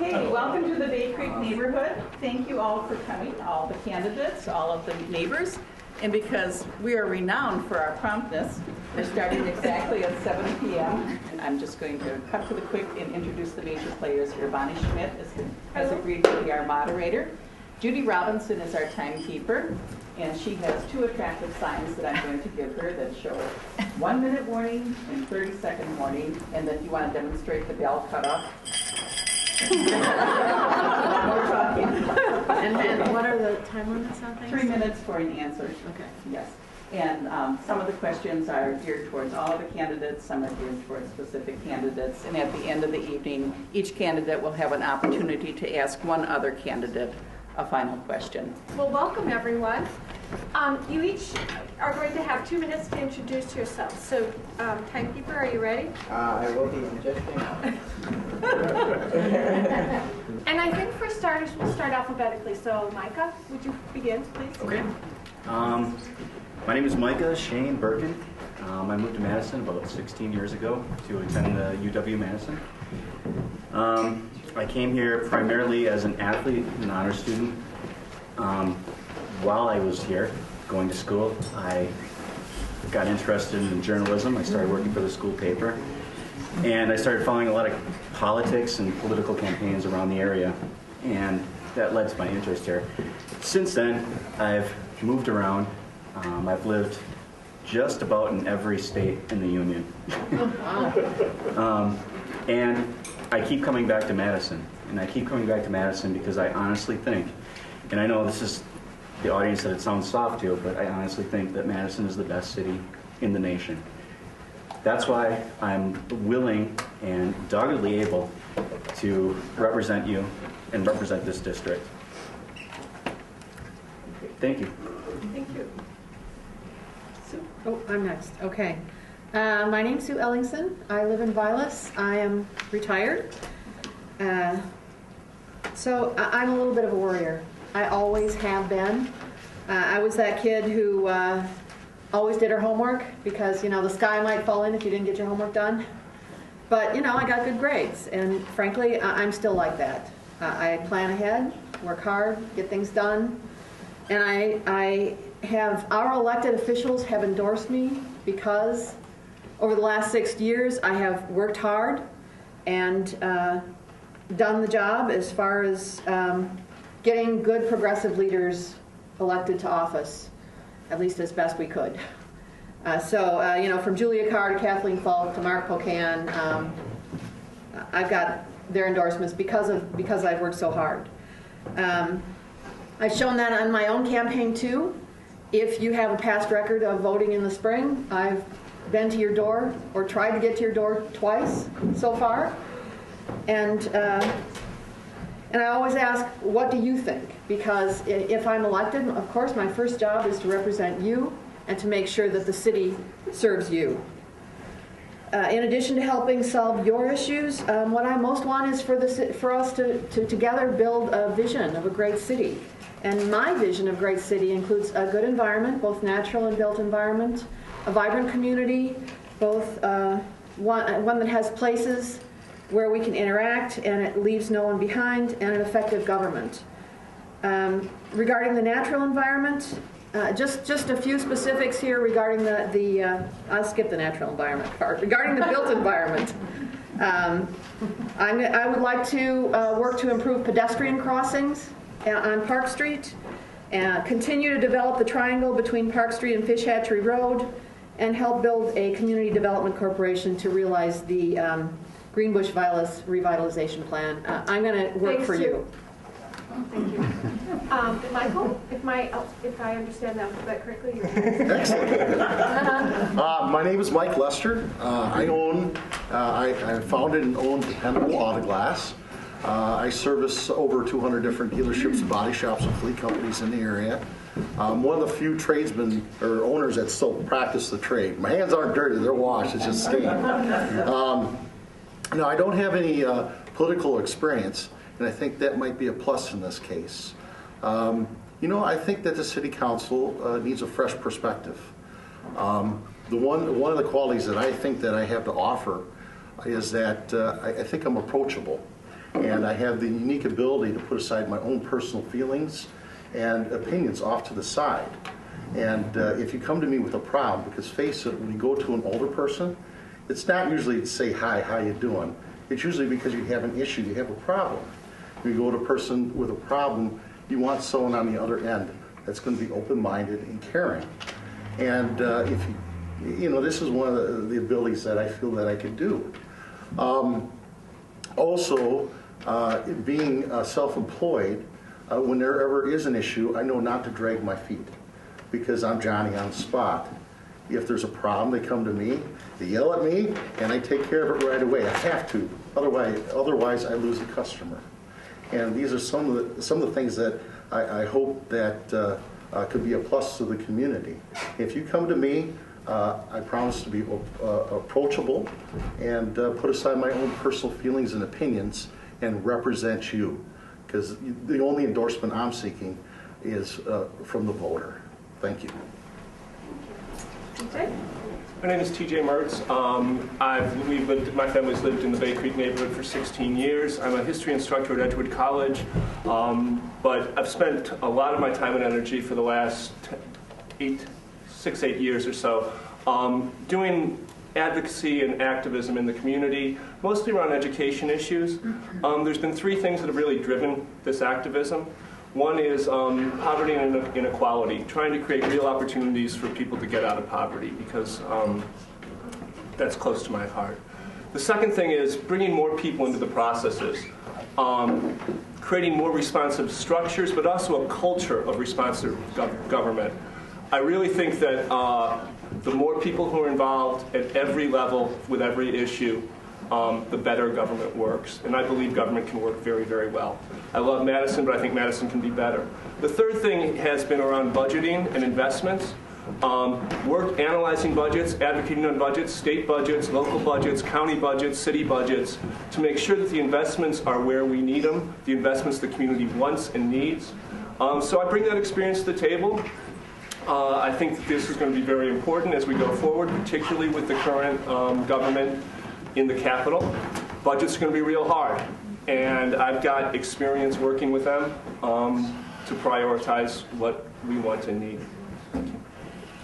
Okay, welcome to the Bay Creek neighborhood. Thank you all for coming, all the candidates, all of the neighbors. And because we are renowned for our promptness, we're starting exactly at 7 p.m. And I'm just going to cut to the quick and introduce the major players here. Bonnie Schmidt has agreed to be our moderator. Judy Robinson is our timekeeper, and she has two attractive signs that I'm going to give her that show 1 minute warning and 30-second warning. And then if you want to demonstrate the bell cutoff. More talking. And what are the time limits on things? 3 minutes for an answer. Okay. Yes. And some of the questions are geared towards all of the candidates, some are geared towards specific candidates. And at the end of the evening, each candidate will have an opportunity to ask one other candidate a final question. Well, welcome everyone. You each are going to have 2 minutes to introduce yourselves. So, timekeeper, are you ready? I will be just And I think for starters, we'll start alphabetically. So, Micah, would you begin, please? Okay. My name is Micah Shane Birkin. I moved to Madison about 16 years ago to attend the UW-Madison. I came here primarily as an athlete and honor student. While I was here going to school, I got interested in journalism. I started working for the school paper. And I started following a lot of politics and political campaigns around the area. And that led to my interest here. Since then, I've moved around. I've lived just about in every state in the union. And I keep coming back to Madison. And I keep coming back to Madison because I honestly think, and I know this is the audience that it sounds soft to, but I honestly think that Madison is the best city in the nation. That's why I'm willing and doggedly able to represent you and represent this district. Thank you. Thank you. Sue? Oh, I'm next. Okay. My name's Sue Ellingson. I live in Vilas. I am retired. So I'm a little bit of a worrier. I always have been. I was that kid who always did her homework because, you know, the sky might fall in if you didn't get your homework done. But, you know, I got good grades. And frankly, I'm still like that. I plan ahead, work hard, get things done. And I have, our elected officials have endorsed me because over the last 6 years, I have worked hard and done the job as far as getting good progressive leaders elected to office, at least as best we could. You know, from Julia Carr to Kathleen Falk to Mark Pocan, I've got their endorsements because I've worked so hard. I've shown that on my own campaign too. If you have a past record of voting in the spring, I've been to your door or tried to get to your door twice so far. And I always ask, what do you think? Because if I'm elected, of course, my first job is to represent you and to make sure that the city serves you. In addition to helping solve your issues, what I most want is for us to together build a vision of a great city. And my vision of great city includes a good environment, both natural and built environment, a vibrant community, both one that has places where we can interact and it leaves no one behind, and an effective government. Regarding the natural environment, just a few specifics here regarding I'll skip the natural environment part. Regarding the built environment, I would like to work to improve pedestrian crossings on Park Street, continue to develop the triangle between Park Street and Fish Hatchery Road, and help build a community development corporation to realize the Greenbush Vilas revitalization plan. I'm going to work for you. Thank you. Michael, if I understand that correctly, you're Excellent. My name is Mike Lester. I founded and own Dependable Auto Glass. I service over 200 different dealerships, body shops, and fleet companies in the area. I'm one of the few tradesmen or owners that still practice the trade. My hands aren't dirty; they're washed. It's just stain. Now, I don't have any political experience, and I think that might be a plus in this case. You know, I think that the City Council needs a fresh perspective. One of the qualities that I think that I have to offer is that I think I'm approachable. And I have the unique ability to put aside my own personal feelings and opinions off to the side. And if you come to me with a problem, because face it, when you go to an older person, it's not usually to say, hi, how you doing? It's usually because you have an issue, you have a problem. When you go to a person with a problem, you want someone on the other end that's going to be open-minded and caring. And if this is one of the abilities that I feel that I could do. Also, being self-employed, when there ever is an issue, I know not to drag my feet because I'm Johnny on the spot. If there's a problem, they come to me, they yell at me, and I take care of it right away. I have to, otherwise I lose a customer. And these are some of the things that I hope that could be a plus to the community. If you come to me, I promise to be approachable and put aside my own personal feelings and opinions and represent you. Because the only endorsement I'm seeking is from the voter. Thank you. TJ? My name is TJ Mertz. My family's lived in the Bay Creek neighborhood for 16 years. I'm a history instructor at Edgewood College, but I've spent a lot of my time and energy for the last 8 years or so doing advocacy and activism in the community, mostly around education issues. There's been 3 things that have really driven this activism. One is poverty and inequality, trying to create real opportunities for people to get out of poverty, because that's close to my heart. The second thing is bringing more people into the processes, creating more responsive structures, but also a culture of responsive government. I really think that the more people who are involved at every level with every issue, the better government works. And I believe government can work very, very well. I love Madison, but I think Madison can be better. The third thing has been around budgeting and investments. Analyzing budgets, advocating on budgets, state budgets, local budgets, county budgets, city budgets, to make sure that the investments are where we need them, the investments the community wants and needs. So I bring that experience to the table. I think that this is going to be very important as we go forward, particularly with the current government in the Capitol. Budget's going to be real hard, and I've got experience working with them to prioritize what we want and need.